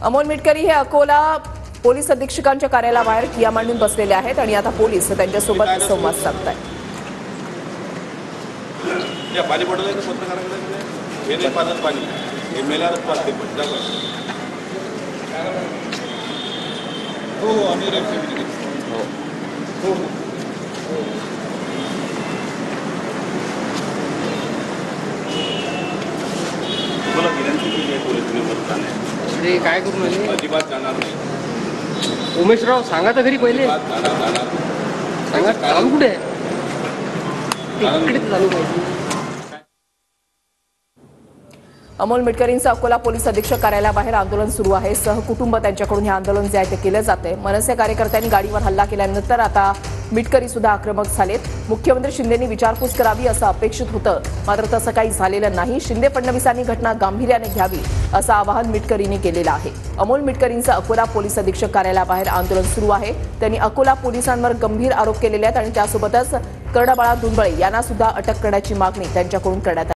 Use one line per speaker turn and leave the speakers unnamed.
अमोल मिटकरी हे अकोला पोलीस अधीक्षकांच्या कार्यालयाबाहेर ठिय्या मांडून बसलेले आहेत आणि आता पोलीस त्यांच्यासोबत संवाद साधतायत.
पाणी पडलं आहे पत्रकारांकडे हे नाही पाण्यात पाणी हे मेल्यावर पाहते हो आम्ही हो बोला विनंती केली आहे पोलीस नंबर
अरे काय करू नये
अजिबात जाणार नाही.
उमेशराव सांगा तर घरी पहिले सांगा चालू कुठे आहे इकडे चालू पाहिजे.
अमोल मिटकरींचं अकोला पोलीस अधीक्षक कार्यालयाबाहेर आंदोलन सुरू आहे. सहकुटुंब त्यांच्याकडून हे आंदोलन जे आहे ते केलं जाते. मनसे कार्यकर्त्यांनी गाडीवर हल्ला केल्यानंतर आता मिटकरी सुद्धा आक्रमक झालेत. मुख्यमंत्री शिंदेंनी विचारपूस करावी असं अपेक्षित होतं, मात्र तसं काही झालेलं नाही. शिंदे फडणवीसांनी घटना गांभीर्याने घ्यावी असं आवाहन मिटकरींनी केलेलं आहे. अमोल मिटकरींचं अकोला पोलीस अधीक्षक कार्यालयाबाहेर आंदोलन सुरू आहे. त्यांनी अकोला पोलिसांवर गंभीर आरोप केलेले आहेत आणि त्यासोबतच कर्णबाळा धुंबळे यांना सुद्धा अटक करण्याची मागणी त्यांच्याकडून करण्यात